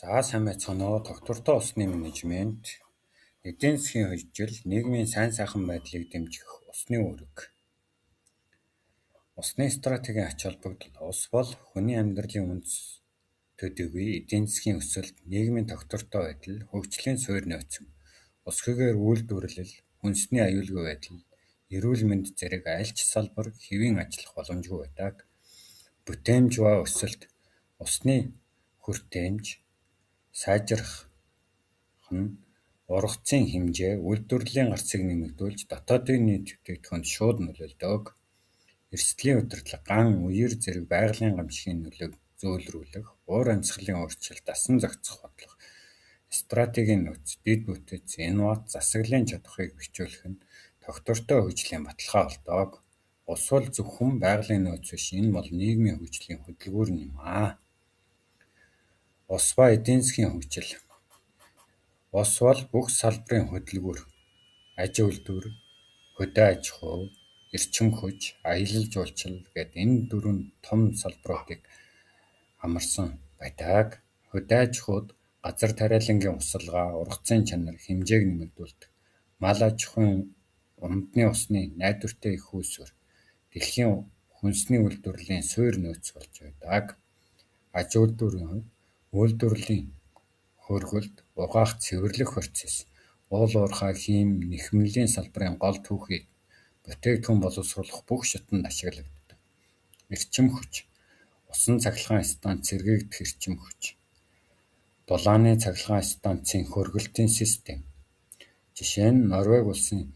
За сайн байцгаана уу. Тогтвортой усны менежмент, эдийн засгийн хөгжил, нийгмийн сайн сайхан байдлыг дэмжих усны үүрэг. Усны стратегийн ач холбогдол. Ус бол хүний амьдралын үндэс төдийгүй эдийн засгийн өсөлт, нийгмийн тогтвортой байдал, хөгжлийн суурь нөөцөн. Ус хөгээр үйлдвэрлэл, хүнсний аюулгүй байдал, эрүүл мэнд зэрэг аль ч салбар хэвийн ажиллах боломжгүй байдаг. Бүтээмж ба өсөлт. Усны хүртээмж сайжрах нь ургацын хэмжээ, үйлдвэрлэлийн гарцыг нэмэгдүүлж, дотоодын нийт бүтээгдэхүүнд шууд нөлөөлдөг. Эрсдлийн удирдлага, ган, үер зэрэг байгалийн гамшигын нөлөөг зөөлрүүлэх, уур амьсгалын өөрчлөлт, дасан зохицох бодлого. Стратегийн нөөц, дэд бүтэц, инновац, засаглалын чадварыг бэхжүүлэх нь тогтвортой хөгжлийн баталгаа болдог. Ус бол зөвхөн байгалийн нөөц биш, энэ бол нийгмийн хөгжлийн хөдөлгүүр юм. Ус ба эдийн засгийн хөгжил. Ус бол бүх салбарын хөдөлгүүр, аж үйлдвэр, хөдөө аж ахуй, эрчим хүч, аялал жуулчлал гээд энэ дөрвөн том салбаруудыг хамарсан байдаг. Хөдөө аж ахуйд газар тариалангийн усалгаа, ургацын чанар, хэмжээг нэмэгдүүлдэг. Мал аж ахуйн унтны усны найдвартай их үүсвэр дэлхийн хүнсний үйлдвэрлэлийн суурь нөөц болж байдаг. Аж үйлдвэрийн хувьд үйлдвэрлэлийн хөргөлд угаах цэвэрлэх процесс, уул уурхай, хийм, нэхмэлийн салбарын гол түүхийг бүтээгдэхүүн боловсруулах бүх шатанд ашиглагддаг. Эрчим хүч. Усан цахилгаан станц сэргээгдэх эрчим хүч. Дулааны цахилгаан станцын хөргөлтийн систем. Жишээ нь Норвеги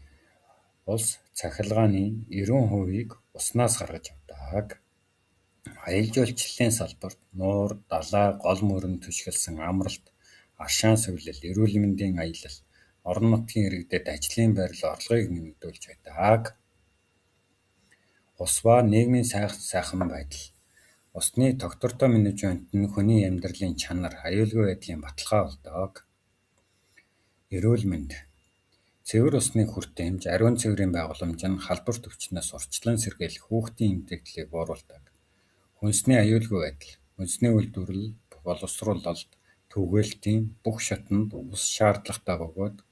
улс цахилгааны 90%-ийг уснаас гаргаж авдаг. Аялал жуулчлалын салбарт нуур, далай, гол мөрөнд түшиглсэн амралт, аршаан сувилал, эрүүл мэндийн аялал, орон нутгийн иргэдэд ажлын байрал, орлогыг нэмэгдүүлж байдаг. Ус ба нийгмийн сайхан байдал. Усны тогтвортой менежмент нь хүний амьдралын чанар, аюулгүй байдлын баталгаа болдог. Эрүүл мэнд. Цэвэр усны хүртээмж, ариун цэврийн байгууламж нь халдвар төвчнөөс урьдчилан сэргийлэх хүүхдийн эмдэгдлийг бууруулдаг. Хүнсний аюулгүй байдал. Хүнсний үйлдвэрлэл, боловсруулалт, түгээлтийн бүх шатанд ус шаардлагатай бөгөөд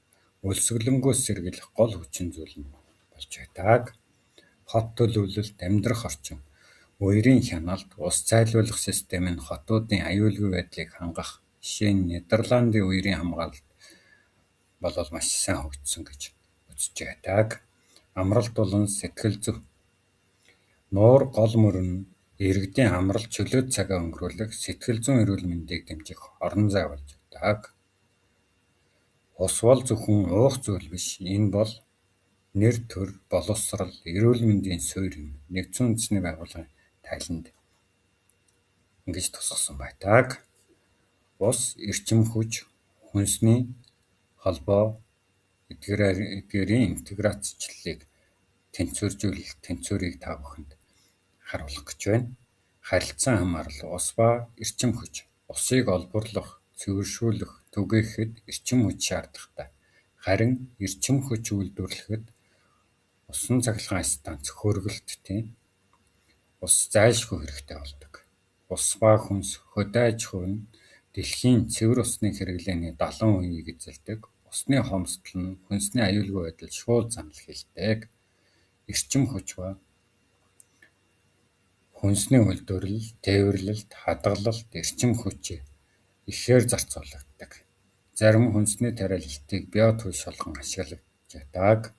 өлсгөлөнгөөс сэргийлэх гол хүчин зүйл нь болж байдаг. Хот төлөвлөлт, амьдрах орчин. Үерийн хяналт, ус зайлуулах систем нь хотуудын аюулгүй байдлыг хангах. Жишээ нь Нидерландын үерийн хамгаалалт бол маш сайн хөгжсөн гэж үзэж байдаг. Амралт болон сэтгэл зүй. Нуур, гол мөрөн нь иргэдийн амралт, чөлөөт цагаа өнгөрүүлэх, сэтгэл зүйн эрүүл мэндийг дэмжих орон зай болж байдаг. Ус бол зөвхөн уух зүйл биш, энэ бол нэр төр, боловсрол, эрүүл мэндийн суурь юм. Нэгдсэн үндэсний байгууллагын тайланд ингэж тусгасан байдаг. Ус, эрчим хүч, хүнсний холбоо эдгээрийн интеграцчлалыг тэнцвэрийг та бүхэнд харуулах гэж байна. Харилцан хамаарал. Ус ба эрчим хүч. Усыг олборлох, цэвэршүүлэх, түгээхэд эрчим хүч шаардлагатай. Харин эрчим хүч үйлдвэрлэхэд усан цахилгаан станц, хөргөлтийн ус зайлшгүй хэрэгтэй болдог. Ус ба хүнс, хөдөө аж ахуй нь дэлхийн цэвэр усны хэрэглээний 70%-ийг эзэлдэг. Усны хомсдол нь хүнсний аюулгүй байдал шууд занал хийдэг. Эрчим хүч ба хүнсний үйлдвэрлэл, тээвэрлэлт, хадгалалт, эрчим хүчийг ихээр зарцуулагддаг. Зарим хүнсний тариалалтыг биотүгш болгон ашиглаж байдаг.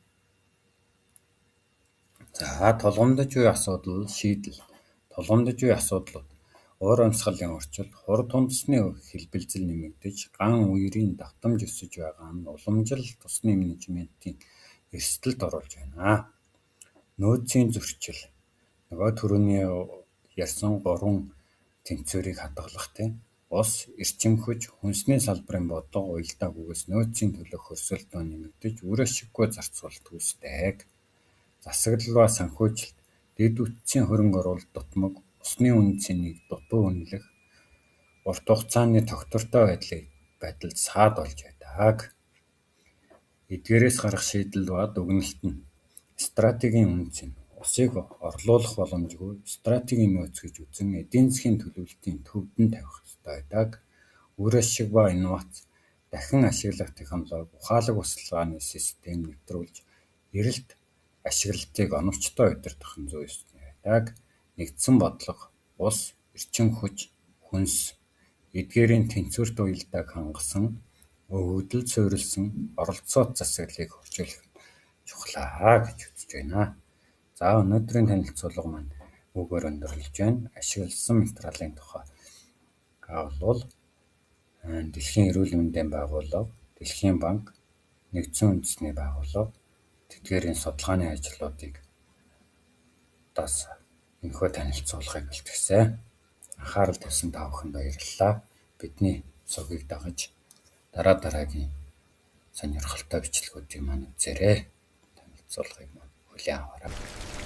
За тулгамдж буй асуудал, шийдэл. Тулгамдж буй асуудлууд. Уур амьсгалын өөрчлөлт, хурд хүнсний хэлбэлзэл нэмэгдэж, ган үерийн давтамж өсөж байгаа нь уламжлалт усны менежментийн эрсдэлд оруулж байна. Нөөцийн зөрчил. Түрүүний ярьсан 3 тэнцвэрийг хадгалах ус, эрчим хүч, хүнсний салбарын бодлого, уялдаа бүгээс нөөцийн төлөх хөрсөлтөө нэмэгдэж, үр ашиггүй зарцуулалт үүсдэг. Засаглал ба санхүүжилт. Дэд үтцийн хөрөнгө оруулалт дутмаг, усны үнэ цэнийг дутуу үнэлэх, урт хугацааны тогтвортой байдалд саад болж байдаг. Эдгээрээс гарах шийдэл ба дүгнэлт нь стратегийн үнэ цэн. Усыг орлуулах боломжгүй стратегийн нөөц гэж үзэн эдийн засгийн төлөвлөлтийн төвдөн тавих ёстой байдаг. Үр ашиг ба инновац, дахин ашиглах технологи, ухаалаг бусалгааны систем нэвтрүүлж эрэлт ашиглалтыг оновчтой удирдах нь зүй ёсны байдаг. Нэгдсэн бодлого, ус, эрчим хүч, хүнс, эдгээрийн тэнцвэрт уялдааг хангасан, өгөгдөлд суурилсан оролцоот засаглалыг хөгжүүлэх нь чухлаа гэж үзэж байна. За өнөөдрийн танилцуулга маань үгээр өндөрлөж байна. Ашигласан материалын тухай бол Дэлхийн эрүүл мэндийн байгууллага, Дэлхийн банк, Нэгдсэн үндэсний байгууллага тэдгээрийн судалгааны ажлуудыг энэхүү танилцуулгыг бэлтгэсэн. Анхаарал тавьсан та бүхэнд баярлалаа. Бидний цугийг дагаж дараагийн сонирхолтой бичлэгүүдийг маань үзээрэй. Танилцуулгыг маань хүлээн аваарай.